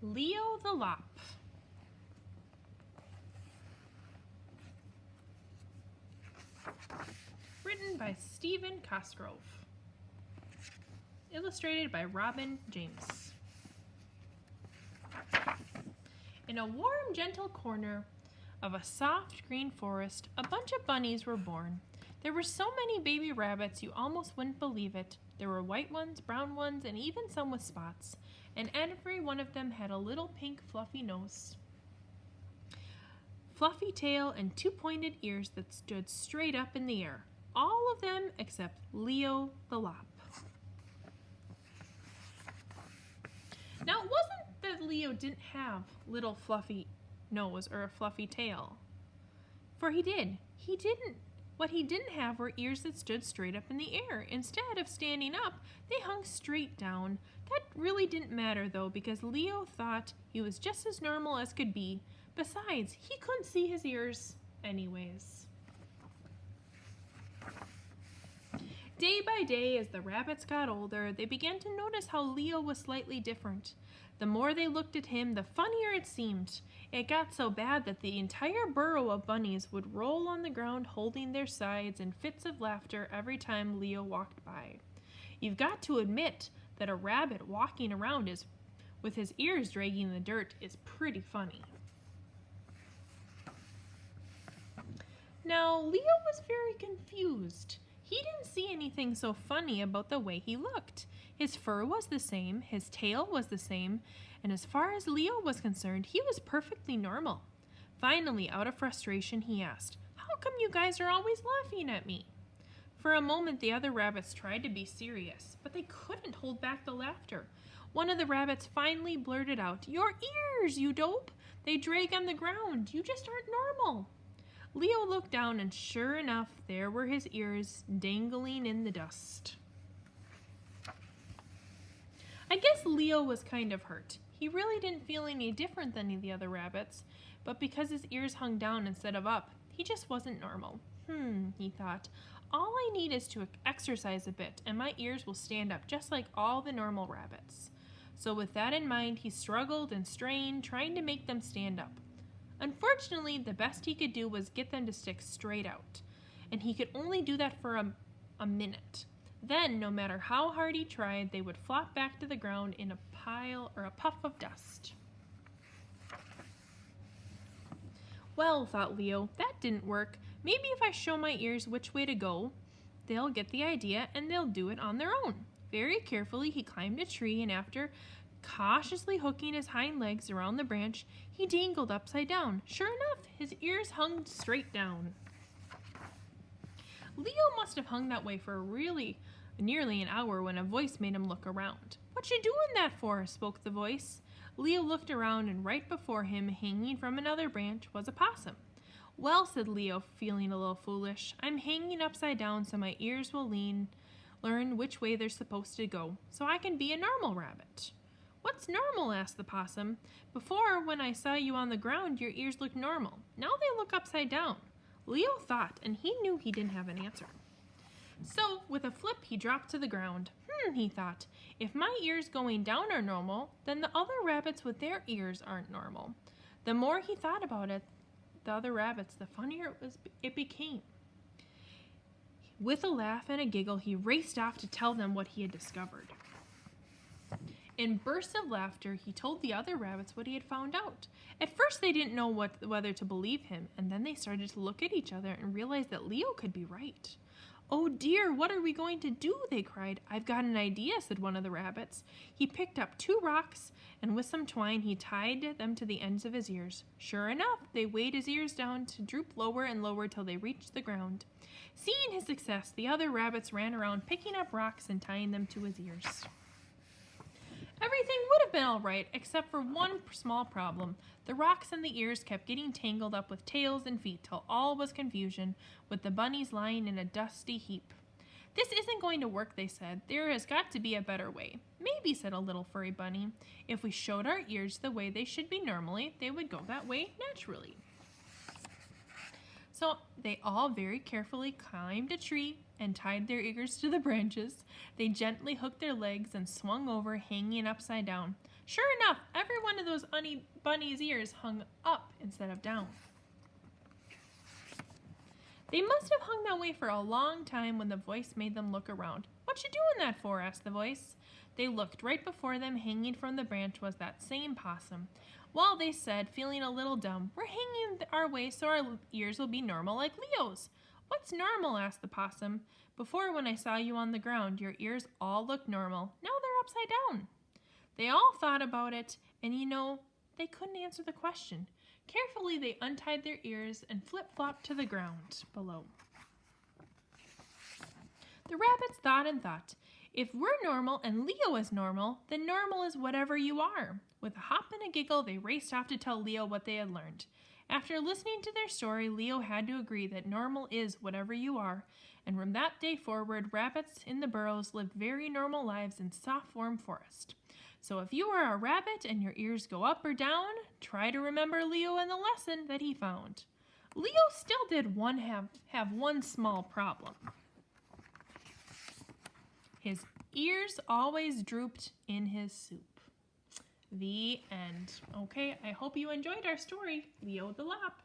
Leo the Lop. Written by Stephen Cosgrove. Illustrated by Robin James. In a warm, gentle corner of a soft green forest, a bunch of bunnies were born. There were so many baby rabbits you almost wouldn't believe it. There were white ones, brown ones, and even some with spots. And every one of them had a little pink fluffy nose, fluffy tail, and two pointed ears that stood straight up in the air. All of them except Leo the Lop. Now, it wasn't that Leo didn't have little fluffy nose or a fluffy tail, for he did. What he didn't have were ears that stood straight up in the air. Instead of standing up, they hung straight down. That really didn't matter, though, because Leo thought he was just as normal as could be. Besides, he couldn't see his ears anyways. Day by day, as the rabbits got older, they began to notice how Leo was slightly different. The more they looked at him, the funnier it seemed. It got so bad that the entire burrow of bunnies would roll on the ground holding their sides in fits of laughter every time Leo walked by. You've got to admit that a rabbit walking around with his ears dragging the dirt is pretty funny. Now, Leo was very confused. He didn't see anything so funny about the way he looked. His fur was the same, his tail was the same, and as far as Leo was concerned, he was perfectly normal. Finally, out of frustration, he asked, "How come you guys are always laughing at me?" For a moment, the other rabbits tried to be serious, but they couldn't hold back the laughter. One of the rabbits finally blurted out, "Your ears, you dope! They drag on the ground. You just aren't normal." Leo looked down, and sure enough, there were his ears dangling in the dust. I guess Leo was kind of hurt. He really didn't feel any different than the other rabbits, but because his ears hung down instead of up, he just wasn't normal. He thought, all I need is to exercise a bit, and my ears will stand up just like all the normal rabbits. So with that in mind, he struggled and strained, trying to make them stand up. Unfortunately, the best he could do was get them to stick straight out, and he could only do that for a minute. Then, no matter how hard he tried, they would flop back to the ground in a pile or a puff of dust. Well, thought Leo, that didn't work. Maybe if I show my ears which way to go, they'll get the idea and they'll do it on their own. Very carefully, he climbed a tree, and after cautiously hooking his hind legs around the branch, he dangled upside down. Sure enough, his ears hung straight down. Leo must have hung that way for nearly an hour when a voice made him look around. "What you doing that for?" spoke the voice. Leo looked around, and right before him, hanging from another branch, was a possum. "Well," said Leo, feeling a little foolish, "I'm hanging upside down so my ears will learn which way they're supposed to go, so I can be a normal rabbit." "What's normal?" asked the possum. "Before, when I saw you on the ground, your ears looked normal. Now they look upside down." Leo thought, and he knew he didn't have an answer. So, with a flip, he dropped to the ground. He thought, if my ears going down are normal, then the other rabbits with their ears aren't normal. The more he thought about it, the other rabbits, the funnier it became. With a laugh and a giggle, he raced off to tell them what he had discovered. In bursts of laughter, he told the other rabbits what he had found out. At first, they didn't know whether to believe him, and then they started to look at each other and realized that Leo could be right. "Oh dear, what are we going to do?" they cried. "I've got an idea," said one of the rabbits. He picked up 2 rocks, and with some twine, he tied them to the ends of his ears. Sure enough, they weighed his ears down to droop lower and lower till they reached the ground. Seeing his success, the other rabbits ran around picking up rocks and tying them to his ears. Everything would have been all right, except for one small problem. The rocks and the ears kept getting tangled up with tails and feet till all was confusion, with the bunnies lying in a dusty heap. "This isn't going to work," they said. "There has got to be a better way." "Maybe," said a little furry bunny. "If we showed our ears the way they should be normally, they would go that way naturally." So So they all very carefully climbed a tree and tied their ears to the branches. They gently hooked their legs and swung over, hanging upside down. Sure enough, every one of those bunny's ears hung up instead of down. They must have hung that way for a long time when the voice made them look around. "What you doing that for?" asked the voice. They looked. Right before them, hanging from the branch, was that same possum. "Well," they said, feeling a little dumb, "we're hanging our way so our ears will be normal like Leo's." "What's normal?" asked the possum. "Before, when I saw you on the ground, your ears all looked normal. Now they're upside down." They all thought about it, and they couldn't answer the question. Carefully, they untied their ears and flip-flopped to the ground below. The rabbits thought and thought. "If we're normal and Leo is normal, then normal is whatever you are." With a hop and a giggle, they raced off to tell Leo what they had learned. After listening to their story, Leo had to agree that normal is whatever you are, and from that day forward, rabbits in the burrows lived very normal lives in soft, warm forest. So if you are a rabbit and your ears go up or down, try to remember Leo and the lesson that he found. Leo still did have one small problem. His ears always drooped in his soup. The end. Okay, I hope you enjoyed our story, Leo the Lop.